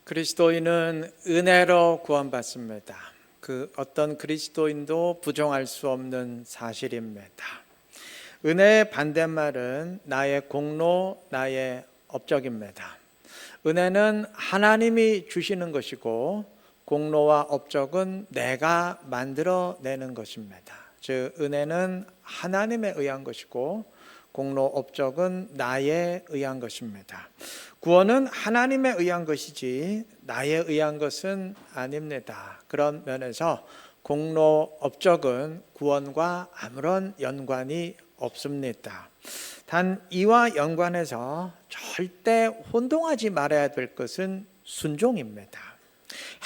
그리스도인은 은혜로 구원받습니다. 그 어떤 그리스도인도 부정할 수 없는 사실입니다. 은혜의 반대말은 나의 공로, 나의 업적입니다. 은혜는 하나님이 주시는 것이고 공로와 업적은 내가 만들어내는 것입니다. 즉 은혜는 하나님에 의한 것이고 공로 업적은 나에 의한 것입니다. 구원은 하나님에 의한 것이지 나에 의한 것은 아닙니다. 그런 면에서 공로 업적은 구원과 아무런 연관이 없습니다. 단 이와 연관해서 절대 혼동하지 말아야 될 것은 순종입니다.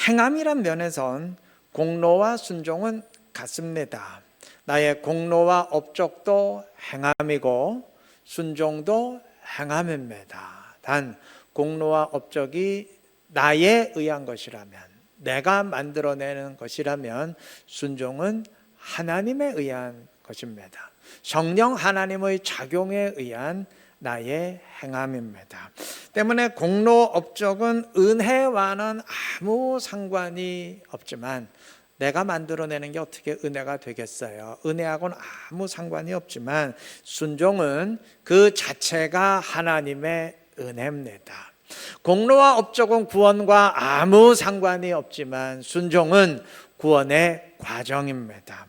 행함이란 면에선 공로와 순종은 같습니다. 나의 공로와 업적도 행함이고 순종도 행함입니다. 단 공로와 업적이 나에 의한 것이라면, 내가 만들어내는 것이라면 순종은 하나님에 의한 것입니다. 성령 하나님의 작용에 의한 나의 행함입니다. 때문에 공로 업적은 은혜와는 아무 상관이 없지만, 내가 만들어내는 게 어떻게 은혜가 되겠어요? 은혜하고는 아무 상관이 없지만 순종은 그 자체가 하나님의 은혜입니다. 공로와 업적은 구원과 아무 상관이 없지만 순종은 구원의 과정입니다.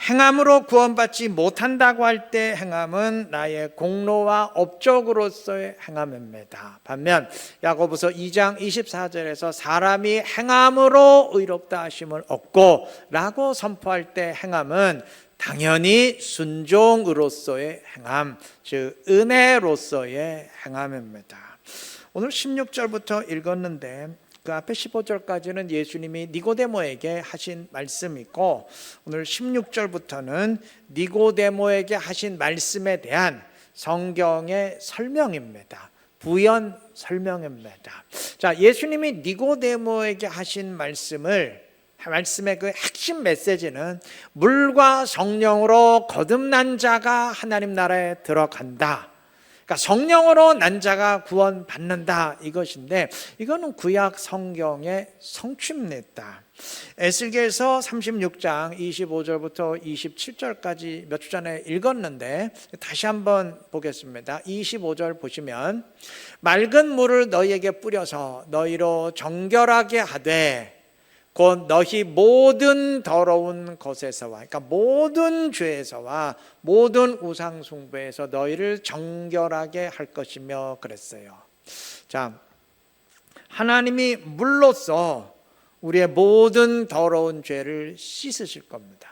행함으로 구원받지 못한다고 할 때 행함은 나의 공로와 업적으로서의 행함입니다. 반면 야고보서 2장 24절에서 사람이 행함으로 의롭다 하심을 얻고 라고 선포할 때 행함은 당연히 순종으로서의 행함, 즉 은혜로서의 행함입니다. 오늘 16절부터 읽었는데 그 앞에 15절까지는 예수님이 니고데모에게 하신 말씀이고, 오늘 16절부터는 니고데모에게 하신 말씀에 대한 성경의 설명입니다. 부연 설명입니다. 자, 예수님이 니고데모에게 하신 말씀의 그 핵심 메시지는 물과 성령으로 거듭난 자가 하나님 나라에 들어간다. 그러니까 성령으로 난 자가 구원받는다 이것인데, 이거는 구약 성경의 성취입니다. 에스겔서 36장 25절부터 27절까지 몇 주 전에 읽었는데 다시 한번 보겠습니다. 25절 보시면, 맑은 물을 너희에게 뿌려서 너희로 정결하게 하되 곧 너희 모든 더러운 것에서와, 그러니까 모든 죄에서와 모든 우상 숭배에서 너희를 정결하게 할 것이며 그랬어요. 자, 하나님이 물로써 우리의 모든 더러운 죄를 씻으실 겁니다.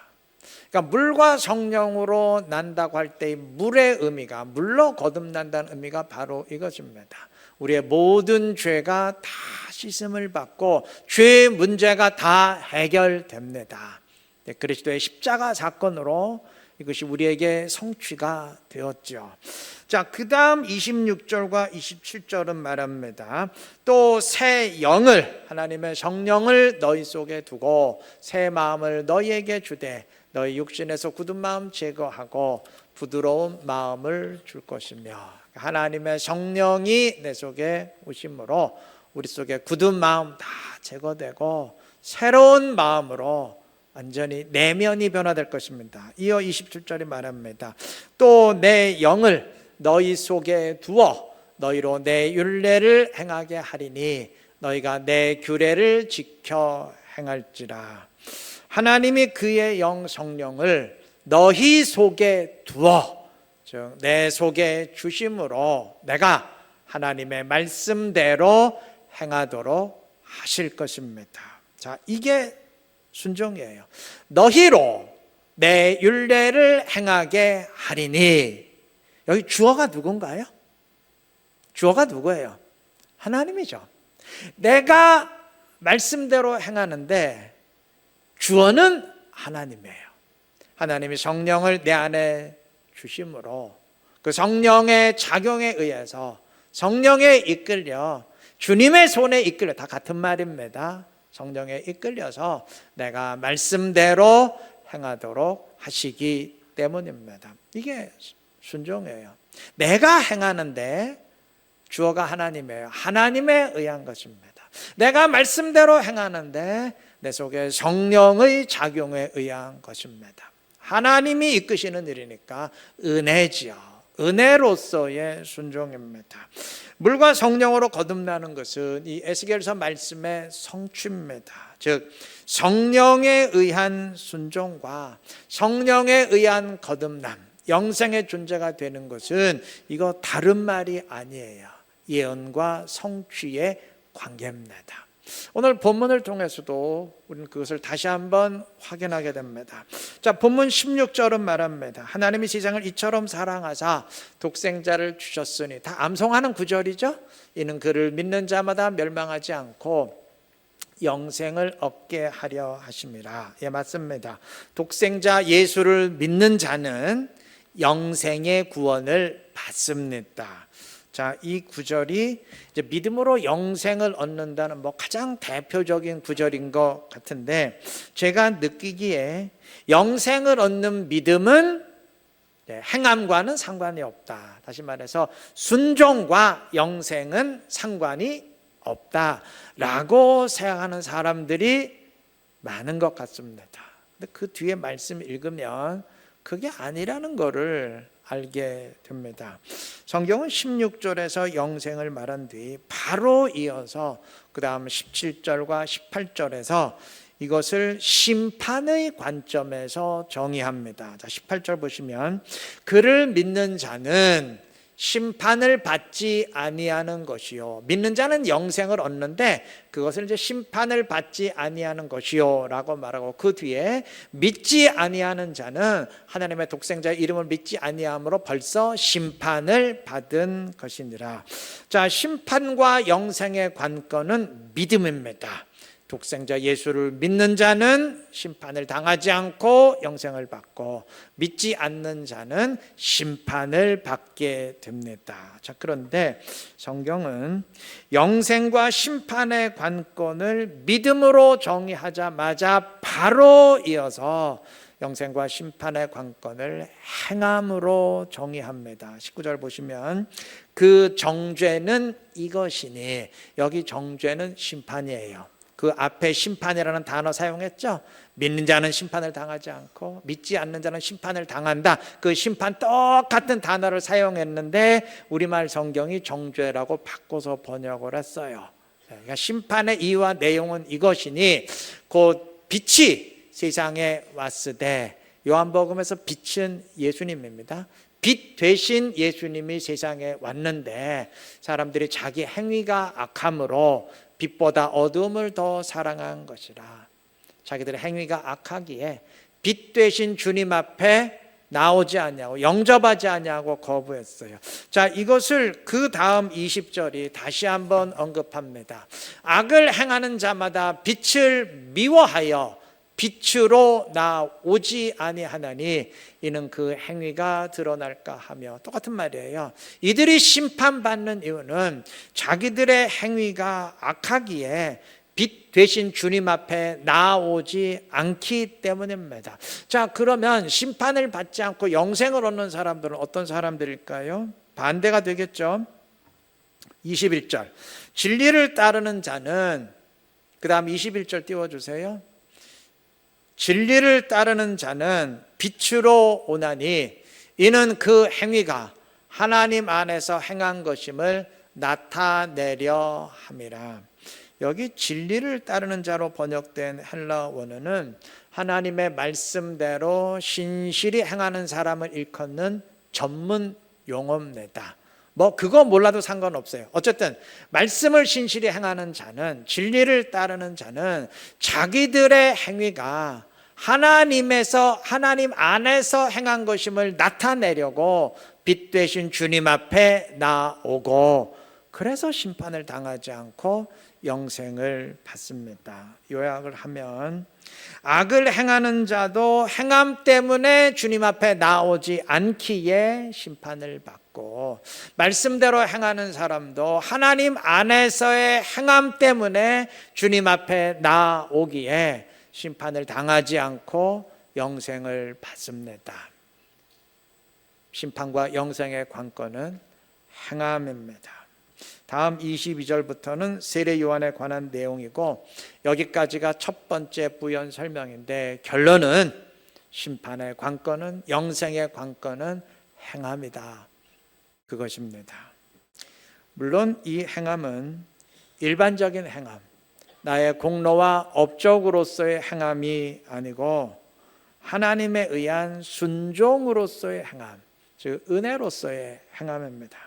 그러니까 물과 성령으로 난다고 할 때의 물의 의미가, 물로 거듭난다는 의미가 바로 이것입니다. 우리의 모든 죄가 다 씻음을 받고 죄의 문제가 다 해결됩니다. 그리스도의 십자가 사건으로 이것이 우리에게 성취가 되었죠. 자, 그 다음 26절과 27절은 말합니다. 또 새 영을, 하나님의 성령을 너희 속에 두고 새 마음을 너희에게 주되 너희 육신에서 굳은 마음 제거하고 부드러운 마음을 줄 것이며, 하나님의 성령이 내 속에 오심으로 우리 속에 굳은 마음 다 제거되고 새로운 마음으로 완전히 내면이 변화될 것입니다. 이어 27절이 말합니다. 또 내 영을 너희 속에 두어 너희로 내 율례를 행하게 하리니 너희가 내 규례를 지켜 행할지라. 하나님이 그의 영 성령을 너희 속에 두어, 즉 내 속에 주심으로 내가 하나님의 말씀대로 행하도록 하실 것입니다. 자, 이게 순종이에요. 너희로 내 율례를 행하게 하리니, 여기 주어가 누군가요? 주어가 누구예요? 하나님이죠. 내가 말씀대로 행하는데 주어는 하나님이에요. 하나님이 성령을 내 안에 주심으로 그 성령의 작용에 의해서 성령에 이끌려, 주님의 손에 이끌려, 다 같은 말입니다. 성령에 이끌려서 내가 말씀대로 행하도록 하시기 때문입니다. 이게 순종이에요. 내가 행하는데 주어가 하나님이에요. 하나님에 의한 것입니다. 내가 말씀대로 행하는데 내 속에 성령의 작용에 의한 것입니다. 하나님이 이끄시는 일이니까 은혜지요. 은혜로서의 순종입니다. 물과 성령으로 거듭나는 것은 이 에스겔서 말씀의 성취입니다. 즉 성령에 의한 순종과 성령에 의한 거듭남, 영생의 존재가 되는 것은 이거 다른 말이 아니에요. 예언과 성취의 관계입니다. 오늘 본문을 통해서도 우리는 그것을 다시 한번 확인하게 됩니다. 자, 본문 16절은 말합니다. 하나님이 세상을 이처럼 사랑하사 독생자를 주셨으니, 다 암송하는 구절이죠. 이는 그를 믿는 자마다 멸망하지 않고 영생을 얻게 하려 하심이라. 예, 맞습니다. 독생자 예수를 믿는 자는 영생의 구원을 받습니다. 자, 이 구절이 이제 믿음으로 영생을 얻는다는 가장 대표적인 구절인 것 같은데, 제가 느끼기에 영생을 얻는 믿음은 행함과는 상관이 없다. 다시 말해서 순종과 영생은 상관이 없다라고 생각하는 사람들이 많은 것 같습니다. 근데 그 뒤에 말씀 읽으면 그게 아니라는 것을 알게 됩니다. 성경은 16절에서 영생을 말한 뒤 바로 이어서 그 다음 17절과 18절에서 이것을 심판의 관점에서 정의합니다. 자, 18절 보시면 그를 믿는 자는 심판을 받지 아니하는 것이요, 믿는 자는 영생을 얻는데 그것을 이제 심판을 받지 아니하는 것이요라고 말하고, 그 뒤에 믿지 아니하는 자는 하나님의 독생자의 이름을 믿지 아니함으로 벌써 심판을 받은 것이니라. 자, 심판과 영생의 관건은 믿음입니다. 독생자 예수를 믿는 자는 심판을 당하지 않고 영생을 받고, 믿지 않는 자는 심판을 받게 됩니다. 자, 그런데 성경은 영생과 심판의 관건을 믿음으로 정의하자마자 바로 이어서 영생과 심판의 관건을 행함으로 정의합니다. 19절 보시면 그 정죄는 이것이니, 여기 정죄는 심판이에요. 그 앞에 심판이라는 단어 사용했죠. 믿는 자는 심판을 당하지 않고 믿지 않는 자는 심판을 당한다. 그 심판 똑같은 단어를 사용했는데 우리말 성경이 정죄라고 바꿔서 번역을 했어요. 그러니까 심판의 이유와 내용은 이것이니, 곧 빛이 세상에 왔으되, 요한복음에서 빛은 예수님입니다. 빛 되신 예수님이 세상에 왔는데 사람들이 자기 행위가 악함으로 빛보다 어두움을 더 사랑한 것이라. 자기들의 행위가 악하기에 빛 되신 주님 앞에 나오지 않냐고, 영접하지 않냐고 거부했어요. 자, 이것을 그 다음 20절이 다시 한번 언급합니다. 악을 행하는 자마다 빛을 미워하여 빛으로 나오지 아니하나니 이는 그 행위가 드러날까 하며, 똑같은 말이에요. 이들이 심판받는 이유는 자기들의 행위가 악하기에 빛 되신 주님 앞에 나오지 않기 때문입니다. 자, 그러면 심판을 받지 않고 영생을 얻는 사람들은 어떤 사람들일까요? 반대가 되겠죠. 21절 진리를 따르는 자는, 그 다음 21절 띄워주세요. 진리를 따르는 자는 빛으로 오나니 이는 그 행위가 하나님 안에서 행한 것임을 나타내려 함이라. 여기 진리를 따르는 자로 번역된 헬라 원어는 하나님의 말씀대로 신실히 행하는 사람을 일컫는 전문 용어입니다. 그거 몰라도 상관없어요. 어쨌든 말씀을 신실히 행하는 자는, 진리를 따르는 자는 자기들의 행위가 하나님 안에서 행한 것임을 나타내려고 빛 되신 주님 앞에 나오고, 그래서 심판을 당하지 않고 영생을 받습니다. 요약을 하면 악을 행하는 자도 행함 때문에 주님 앞에 나오지 않기에 심판을 받고, 말씀대로 행하는 사람도 하나님 안에서의 행함 때문에 주님 앞에 나오기에 심판을 당하지 않고 영생을 받습니다. 심판과 영생의 관건은 행함입니다. 다음 22절부터는 세례 요한에 관한 내용이고 여기까지가 첫 번째 부연 설명인데 결론은 심판의 관건은 영생의 관건은 행함이다. 그것입니다. 물론 이 행함은 일반적인 행함, 나의 공로와 업적으로서의 행함이 아니고 하나님에 의한 순종으로서의 행함, 즉 은혜로서의 행함입니다.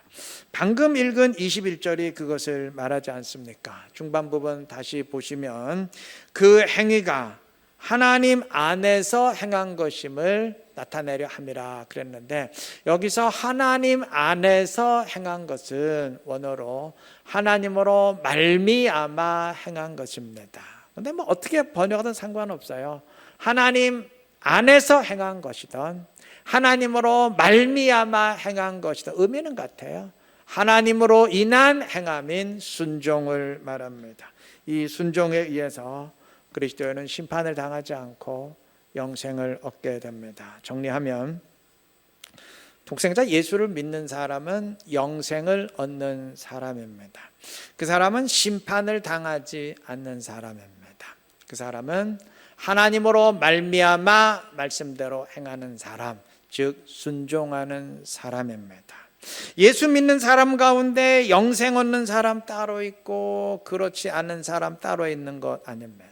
방금 읽은 21절이 그것을 말하지 않습니까? 중반 부분 다시 보시면 그 행위가 하나님 안에서 행한 것임을 나타내려 함이라 그랬는데 여기서 하나님 안에서 행한 것은 원어로 하나님으로 말미암아 행한 것입니다. 근데 뭐 어떻게 번역하든 상관없어요. 하나님 안에서 행한 것이든 하나님으로 말미암아 행한 것이든 의미는 같아요. 하나님으로 인한 행함인 순종을 말합니다. 이 순종에 의해서 그리스도인은 심판을 당하지 않고 영생을 얻게 됩니다. 정리하면 독생자 예수를 믿는 사람은 영생을 얻는 사람입니다. 그 사람은 심판을 당하지 않는 사람입니다. 그 사람은 하나님으로 말미암아 말씀대로 행하는 사람, 즉 순종하는 사람입니다. 예수 믿는 사람 가운데 영생 얻는 사람 따로 있고 그렇지 않은 사람 따로 있는 것 아닙니다.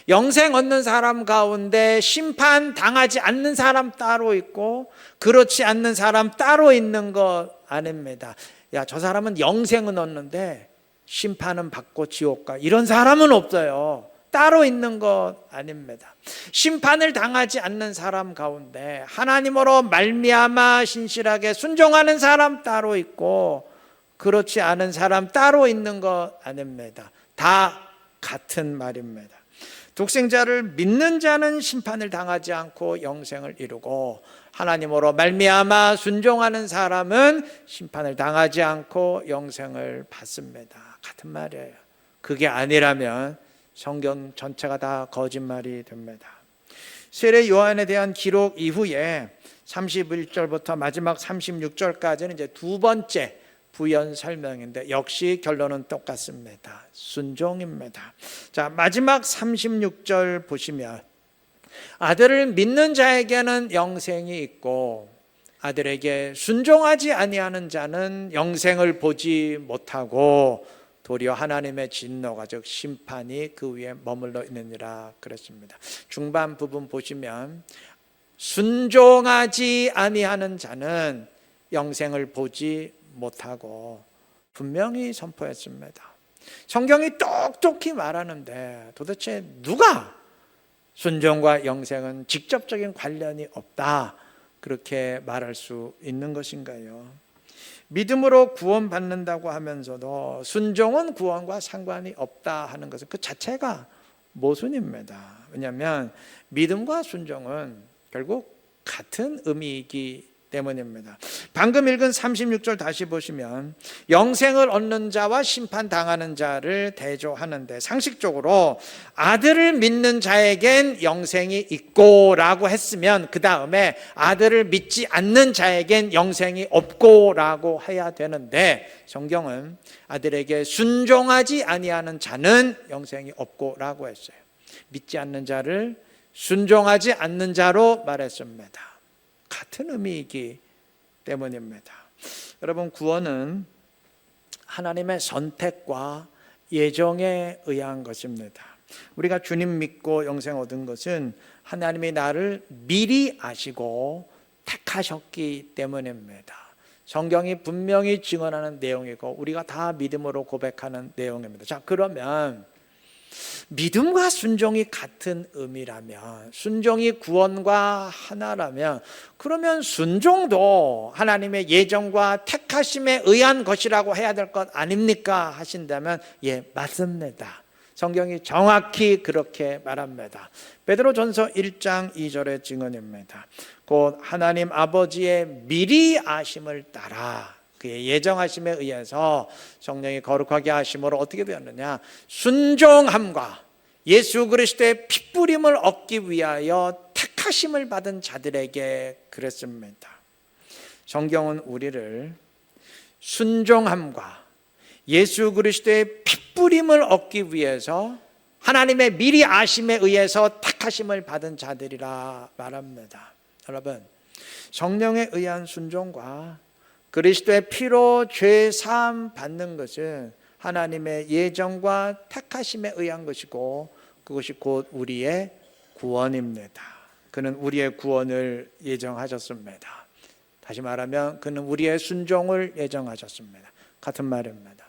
영생 얻는 사람 가운데 심판 당하지 않는 사람 따로 있고 그렇지 않는 사람 따로 있는 것 아닙니다. 야, 저 사람은 영생은 얻는데 심판은 받고 지옥 가. 이런 사람은 없어요. 따로 있는 것 아닙니다. 심판을 당하지 않는 사람 가운데 하나님으로 말미암아 신실하게 순종하는 사람 따로 있고 그렇지 않은 사람 따로 있는 것 아닙니다. 다 같은 말입니다. 독생자를 믿는 자는 심판을 당하지 않고 영생을 이루고 하나님으로 말미암아 순종하는 사람은 심판을 당하지 않고 영생을 받습니다. 같은 말이에요. 그게 아니라면 성경 전체가 다 거짓말이 됩니다. 세례 요한에 대한 기록 이후에 31절부터 마지막 36절까지는 이제 두 번째 부연 설명인데 역시 결론은 똑같습니다. 순종입니다. 자, 마지막 36절 보시면 아들을 믿는 자에게는 영생이 있고 아들에게 순종하지 아니하는 자는 영생을 보지 못하고 도리어 하나님의 진노가 즉 심판이 그 위에 머물러 있느니라 그랬습니다. 중반 부분 보시면 순종하지 아니하는 자는 영생을 보지 못하고 분명히 선포했습니다. 성경이 똑똑히 말하는데 도대체 누가 순종과 영생은 직접적인 관련이 없다 그렇게 말할 수 있는 것인가요? 믿음으로 구원받는다고 하면서도 순종은 구원과 상관이 없다 하는 것은 그 자체가 모순입니다. 왜냐하면 믿음과 순종은 결국 같은 의미이기 때문입니다. 방금 읽은 36절 다시 보시면 영생을 얻는 자와 심판당하는 자를 대조하는데 상식적으로 아들을 믿는 자에겐 영생이 있고 라고 했으면 그 다음에 아들을 믿지 않는 자에겐 영생이 없고 라고 해야 되는데 성경은 아들에게 순종하지 아니하는 자는 영생이 없고 라고 했어요. 믿지 않는 자를 순종하지 않는 자로 말했습니다. 같은 의미이기 때문입니다. 여러분, 구원은 하나님의 선택과 예정에 의한 것입니다. 우리가 주님 믿고 영생 얻은 것은 하나님이 나를 미리 아시고 택하셨기 때문입니다. 성경이 분명히 증언하는 내용이고 우리가 다 믿음으로 고백하는 내용입니다. 자, 그러면 믿음과 순종이 같은 의미라면, 순종이 구원과 하나라면, 그러면 순종도 하나님의 예정과 택하심에 의한 것이라고 해야 될 것 아닙니까? 하신다면 예, 맞습니다. 성경이 정확히 그렇게 말합니다. 베드로전서 1장 2절의 증언입니다. 곧 하나님 아버지의 미리 아심을 따라 그의 예정하심에 의해서 성령이 거룩하게 하심으로 어떻게 되었느냐? 순종함과 예수 그리스도의 핏부림을 얻기 위하여 택하심을 받은 자들에게 그랬습니다. 성경은 우리를 순종함과 예수 그리스도의 핏부림을 얻기 위해서 하나님의 미리 아심에 의해서 택하심을 받은 자들이라 말합니다. 여러분, 성령에 의한 순종과 그리스도의 피로 죄 사함 받는 것은 하나님의 예정과 택하심에 의한 것이고, 그것이 곧 우리의 구원입니다. 그는 우리의 구원을 예정하셨습니다. 다시 말하면 그는 우리의 순종을 예정하셨습니다. 같은 말입니다.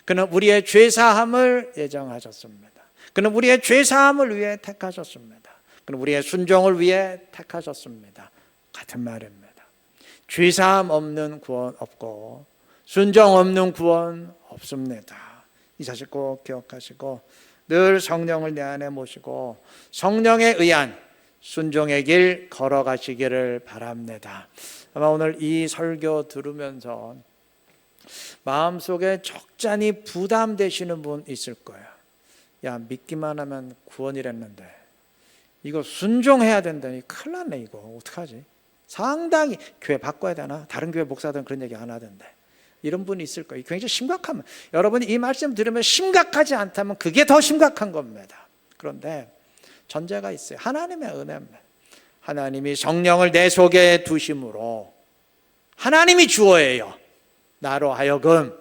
그는 우리의 죄 사함을 예정하셨습니다. 그는 우리의 죄 사함을 위해 택하셨습니다. 그는 우리의 순종을 위해 택하셨습니다. 같은 말입니다. 죄 사함 없는 구원 없고 순종 없는 구원 없습니다. 이 사실 꼭 기억하시고 늘 성령을 내 안에 모시고 성령에 의한 순종의 길 걸어가시기를 바랍니다. 아마 오늘 이 설교 들으면서 마음속에 적잖이 부담되시는 분 있을 거예요. 야, 믿기만 하면 구원이랬는데 이거 순종해야 된다니 큰일 났네. 이거 어떡하지? 상당히 교회 바꿔야 되나? 다른 교회 목사들은 그런 얘기 안 하던데. 이런 분이 있을 거예요. 굉장히 심각하면, 여러분이 이 말씀 들으면 심각하지 않다면 그게 더 심각한 겁니다. 그런데 전제가 있어요. 하나님의 은혜입니다. 하나님이 성령을 내 속에 두심으로 하나님이 주어예요. 나로 하여금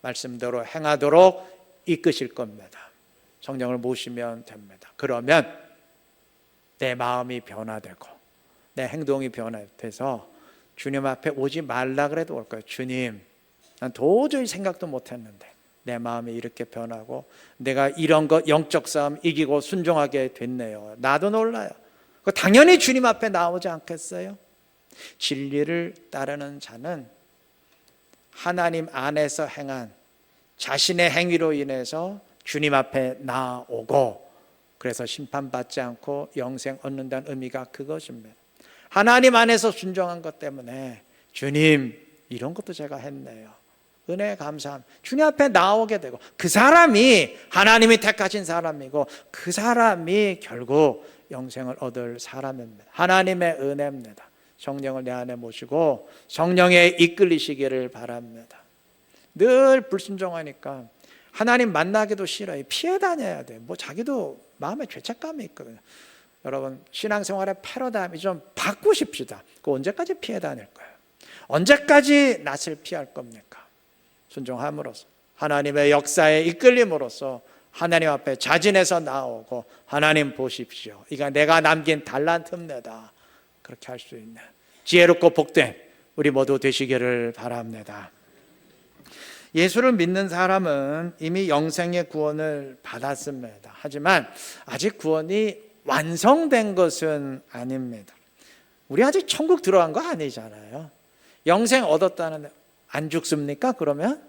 말씀대로 행하도록 이끄실 겁니다. 성령을 모시면 됩니다. 그러면 내 마음이 변화되고 내 행동이 변화돼서 주님 앞에 오지 말라 그래도 올 거예요. 주님, 난 도저히 생각도 못했는데 내 마음이 이렇게 변하고 내가 이런 것 영적 싸움 이기고 순종하게 됐네요. 나도 놀라요. 당연히 주님 앞에 나오지 않겠어요? 진리를 따르는 자는 하나님 안에서 행한 자신의 행위로 인해서 주님 앞에 나오고, 그래서 심판받지 않고 영생 얻는다는 의미가 그것입니다. 하나님 안에서 순종한 것 때문에 주님, 이런 것도 제가 했네요. 은혜 감사합니다. 주님 앞에 나오게 되고, 그 사람이 하나님이 택하신 사람이고 그 사람이 결국 영생을 얻을 사람입니다. 하나님의 은혜입니다. 성령을 내 안에 모시고 성령에 이끌리시기를 바랍니다. 늘 불순종하니까 하나님 만나기도 싫어요. 피해 다녀야 돼요. 자기도 마음에 죄책감이 있거든요. 여러분, 신앙생활의 패러다임이 좀 바꾸십시다. 그 언제까지 피해 다닐 거예요? 언제까지 낯을 피할 겁니까? 순종함으로써, 하나님의 역사에 이끌림으로써 하나님 앞에 자진해서 나오고, 하나님 보십시오, 이가 내가 남긴 달란트입니다. 그렇게 할 수 있는 지혜롭고 복된 우리 모두 되시기를 바랍니다. 예수를 믿는 사람은 이미 영생의 구원을 받았습니다. 하지만 아직 구원이 완성된 것은 아닙니다. 우리 아직 천국 들어간 거 아니잖아요. 영생 얻었다는데 안 죽습니까? 그러면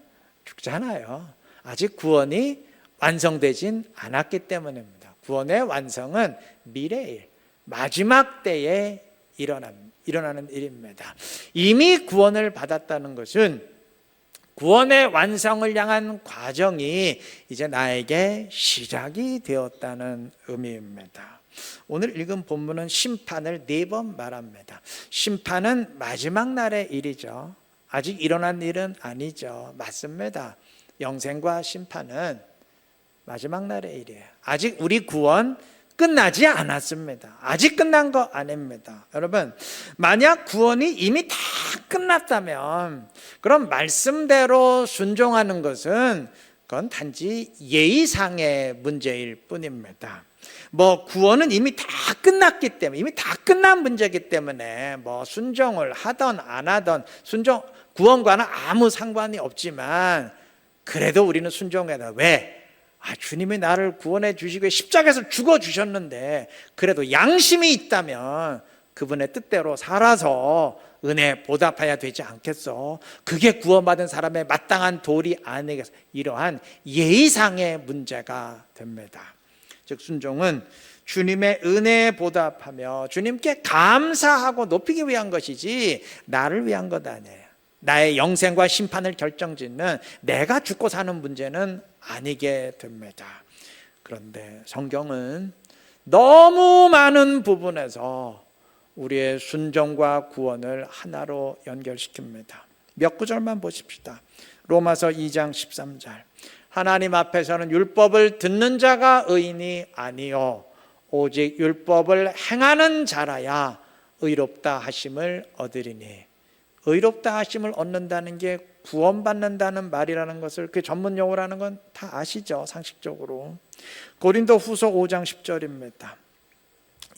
죽잖아요. 아직 구원이 완성되진 않았기 때문입니다. 구원의 완성은 미래일, 마지막 때에 일어나는 일입니다. 이미 구원을 받았다는 것은 구원의 완성을 향한 과정이 이제 나에게 시작이 되었다는 의미입니다. 오늘 읽은 본문은 심판을 4번 말합니다. 심판은 마지막 날의 일이죠. 아직 일어난 일은 아니죠. 맞습니다. 영생과 심판은 마지막 날의 일이에요. 아직 우리 구원 끝나지 않았습니다. 아직 끝난 거 아닙니다. 여러분, 만약 구원이 이미 다 끝났다면 그럼 말씀대로 순종하는 것은 그건 단지 예의상의 문제일 뿐입니다. 구원은 이미 다 끝났기 때문에, 이미 다 끝난 문제이기 때문에 순종을 하던 안 하던 구원과는 아무 상관이 없지만 그래도 우리는 순종해야 돼. 왜? 주님이 나를 구원해 주시고 십자가에서 죽어주셨는데 그래도 양심이 있다면 그분의 뜻대로 살아서 은혜 보답해야 되지 않겠어? 그게 구원받은 사람의 마땅한 도리 아니겠어? 이러한 예의상의 문제가 됩니다. 즉 순종은 주님의 은혜에 보답하며 주님께 감사하고 높이기 위한 것이지 나를 위한 것 아니에요. 나의 영생과 심판을 결정짓는 내가 죽고 사는 문제는 아니게 됩니다. 그런데 성경은 너무 많은 부분에서 우리의 순종과 구원을 하나로 연결시킵니다. 몇 구절만 보십시다. 로마서 2장 13절. 하나님 앞에서는 율법을 듣는 자가 의인이 아니요 오직 율법을 행하는 자라야 의롭다 하심을 얻으리니. 의롭다 하심을 얻는다는 게 구원받는다는 말이라는 것을, 그 전문 용어라는 건 다 아시죠? 상식적으로. 고린도 후서 5장 10절입니다.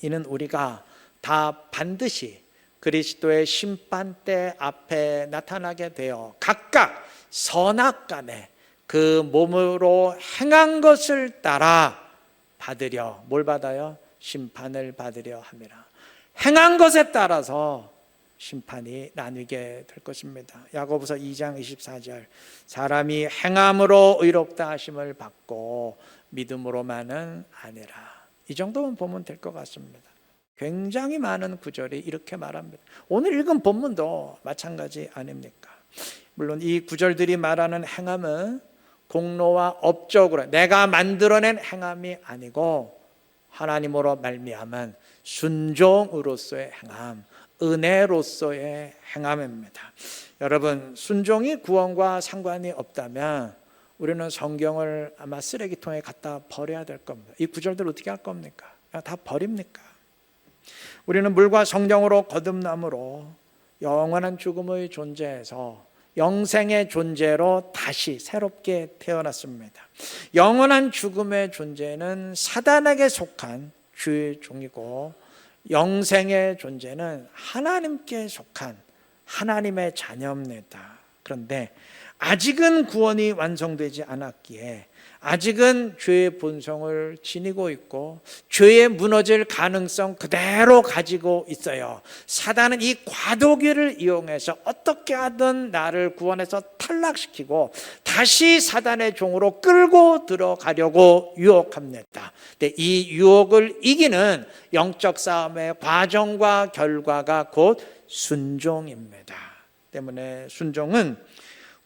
이는 우리가 다 반드시 그리스도의 심판대 앞에 나타나게 되어 각각 선악간에 그 몸으로 행한 것을 따라 받으려. 뭘 받아요? 심판을 받으려 함이라. 행한 것에 따라서 심판이 나뉘게 될 것입니다. 야고보서 2장 24절. 사람이 행함으로 의롭다 하심을 받고 믿음으로만은 아니라. 이 정도만 보면 될 것 같습니다. 굉장히 많은 구절이 이렇게 말합니다. 오늘 읽은 본문도 마찬가지 아닙니까? 물론 이 구절들이 말하는 행함은 공로와 업적으로 내가 만들어낸 행함이 아니고 하나님으로 말미암은 순종으로서의 행함, 은혜로서의 행함입니다. 여러분, 순종이 구원과 상관이 없다면 우리는 성경을 아마 쓰레기통에 갖다 버려야 될 겁니다. 이 구절들 어떻게 할 겁니까? 다 버립니까? 우리는 물과 성령으로 거듭남으로 영원한 죽음의 존재에서 영생의 존재로 다시 새롭게 태어났습니다. 영원한 죽음의 존재는 사단에게 속한 주의 종이고, 영생의 존재는 하나님께 속한 하나님의 자녀입니다. 그런데 아직은 구원이 완성되지 않았기에 아직은 죄의 본성을 지니고 있고 죄에 무너질 가능성 그대로 가지고 있어요. 사단은 이 과도기를 이용해서 어떻게 하든 나를 구원해서 탈락시키고 다시 사단의 종으로 끌고 들어가려고 유혹합니다. 근데 이 유혹을 이기는 영적 싸움의 과정과 결과가 곧 순종입니다. 때문에 순종은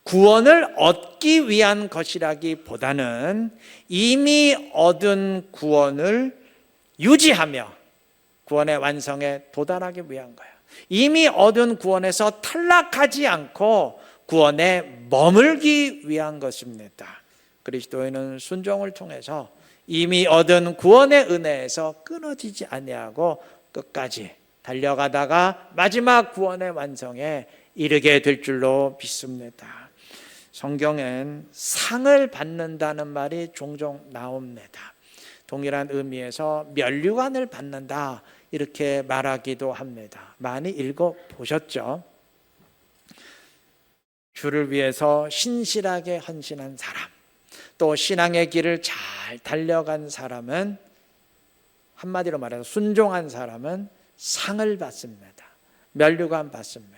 구원을 얻기 위한 것이라기보다는 이미 얻은 구원을 유지하며 구원의 완성에 도달하기 위한 거예요. 이미 얻은 구원에서 탈락하지 않고 구원에 머물기 위한 것입니다. 그리스도인은 순종을 통해서 이미 얻은 구원의 은혜에서 끊어지지 아니하고 끝까지 달려가다가 마지막 구원의 완성에 이르게 될 줄로 믿습니다. 성경엔 상을 받는다는 말이 종종 나옵니다. 동일한 의미에서 면류관을 받는다 이렇게 말하기도 합니다. 많이 읽어보셨죠? 주를 위해서 신실하게 헌신한 사람, 또 신앙의 길을 잘 달려간 사람은, 한마디로 말해서 순종한 사람은 상을 받습니다. 면류관 받습니다.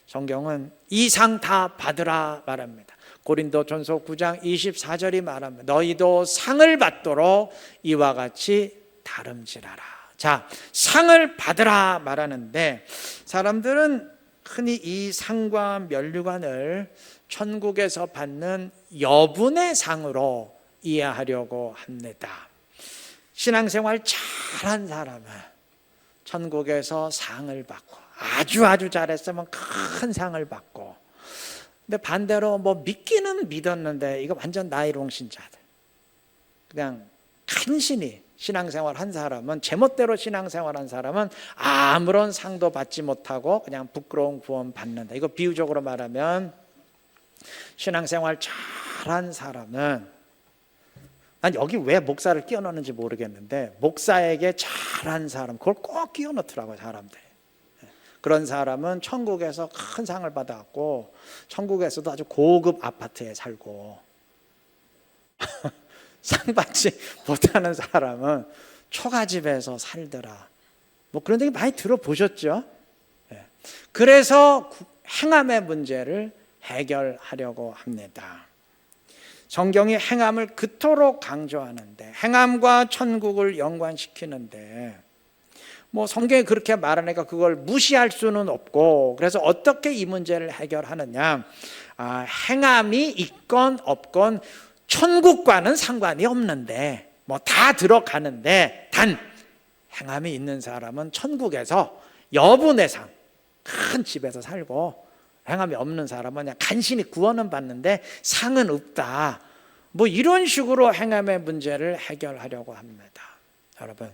성경은 이 상 다 받으라 말합니다. 고린도전서 9장 24절이 말합니다. 너희도 상을 받도록 이와 같이 다름질하라. 자, 상을 받으라 말하는데 사람들은 흔히 이 상과 면류관을 천국에서 받는 여분의 상으로 이해하려고 합니다. 신앙생활 잘한 사람은 천국에서 상을 받고 아주 잘했으면 큰 상을 받고, 근데 반대로 뭐 믿기는 믿었는데 이거 완전 나이롱 신자들, 그냥 간신히 신앙생활 한 사람은, 제멋대로 신앙생활 한 사람은 아무런 상도 받지 못하고 그냥 부끄러운 구원 받는다. 이거 비유적으로 말하면 신앙생활 잘한 사람은, 난 여기 왜 목사를 끼워 넣는지 모르겠는데 목사에게 잘한 사람 그걸 꼭 끼워 넣더라고요, 사람들이. 그런 사람은 천국에서 큰 상을 받아갖고 천국에서도 아주 고급 아파트에 살고 상 받지 못하는 사람은 초가집에서 살더라. 뭐 그런 얘기 많이 들어보셨죠? 그래서 행함의 문제를 해결하려고 합니다. 성경이 행함을 그토록 강조하는데, 행함과 천국을 연관시키는데, 뭐 성경이 그렇게 말하니까 그걸 무시할 수는 없고, 그래서 어떻게 이 문제를 해결하느냐? 행함이 있건 없건 천국과는 상관이 없는데, 뭐 다 들어가는데, 단 행함이 있는 사람은 천국에서 여분의 상, 큰 집에서 살고 행함이 없는 사람은 그냥 간신히 구원은 받는데 상은 없다. 뭐 이런 식으로 행함의 문제를 해결하려고 합니다. 여러분,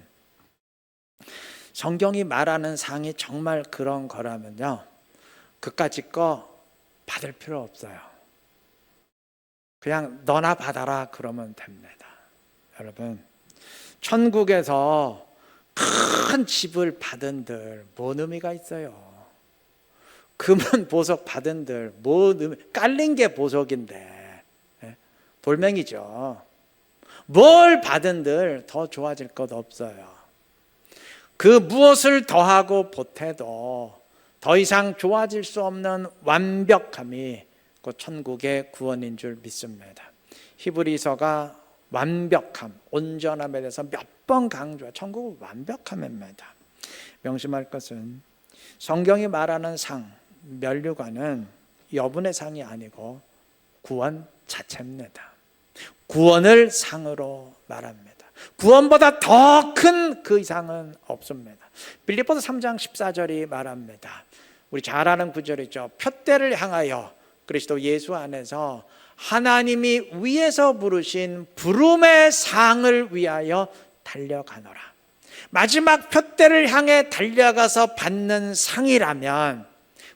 성경이 말하는 상이 정말 그런 거라면요, 그까짓 거 받을 필요 없어요. 그냥 너나 받아라 그러면 됩니다. 여러분, 천국에서 큰 집을 받은들 뭔 의미가 있어요? 금은 보석 받은들 뭔 의미? 깔린 게 보석인데 돌멩이죠. 뭘 받은들 더 좋아질 것 없어요. 그 무엇을 더하고 보태도 더 이상 좋아질 수 없는 완벽함이 그 천국의 구원인 줄 믿습니다. 히브리서가 완벽함, 온전함에 대해서 몇 번 강조해. 천국은 완벽함입니다. 명심할 것은 성경이 말하는 상, 면류관은 여분의 상이 아니고 구원 자체입니다. 구원을 상으로 말합니다. 구원보다 더 큰 그 이상은 없습니다. 빌립보서 3장 14절이 말합니다. 우리 잘 아는 구절이죠. 표대를 향하여 그리스도 예수 안에서 하나님이 위에서 부르신 부름의 상을 위하여 달려가노라. 마지막 표대를 향해 달려가서 받는 상이라면,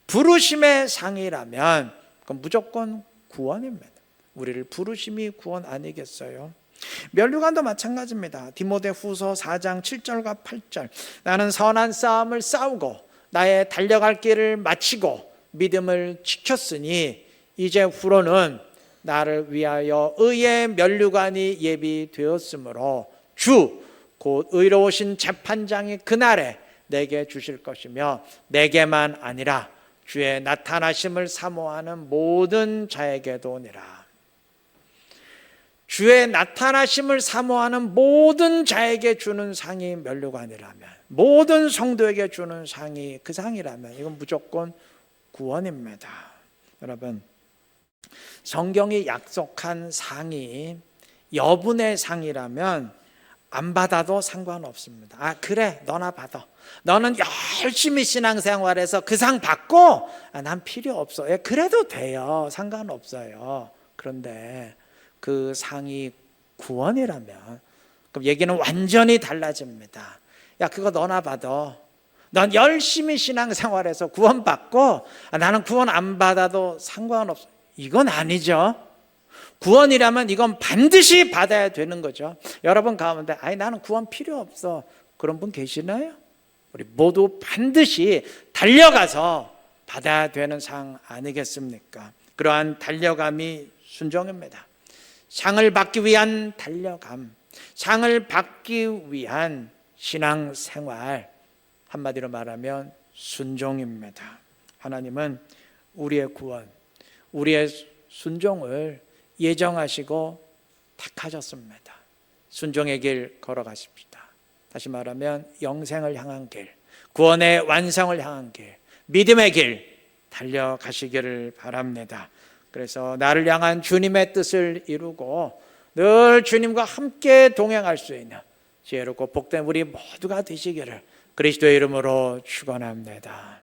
부르심의 상이라면 그건 무조건 구원입니다. 우리를 부르심이 구원 아니겠어요? 면류관도 마찬가지입니다. 디모데후서 4장 7절과 8절. 나는 선한 싸움을 싸우고 나의 달려갈 길을 마치고 믿음을 지켰으니 이제 후로는 나를 위하여 의의 면류관이 예비되었으므로 주 곧 의로우신 재판장이 그날에 내게 주실 것이며 내게만 아니라 주의 나타나심을 사모하는 모든 자에게도 오니라. 주의 나타나심을 사모하는 모든 자에게 주는 상이 면류관이라면, 모든 성도에게 주는 상이 그 상이라면 이건 무조건 구원입니다. 여러분, 성경이 약속한 상이 여분의 상이라면 안 받아도 상관없습니다. 아, 그래, 너나 받아. 너는 열심히 신앙생활해서 그 상 받고 난 필요 없어. 그래도 돼요. 상관없어요. 그런데 그 상이 구원이라면 그럼 얘기는 완전히 달라집니다. 야, 그거 너나 받아. 넌 열심히 신앙생활해서 구원받고 나는 구원 안 받아도 상관없어. 이건 아니죠. 구원이라면 이건 반드시 받아야 되는 거죠. 여러분 가운데 나는 구원 필요 없어 그런 분 계시나요? 우리 모두 반드시 달려가서 받아야 되는 상 아니겠습니까? 그러한 달려감이 순종입니다. 상을 받기 위한 달려감, 상을 받기 위한 신앙생활, 한마디로 말하면 순종입니다. 하나님은 우리의 구원, 우리의 순종을 예정하시고 택하셨습니다. 순종의 길 걸어가십시다. 다시 말하면 영생을 향한 길, 구원의 완성을 향한 길, 믿음의 길 달려가시기를 바랍니다. 그래서 나를 향한 주님의 뜻을 이루고 늘 주님과 함께 동행할 수 있는 지혜롭고 복된 우리 모두가 되시기를 그리스도의 이름으로 축원합니다.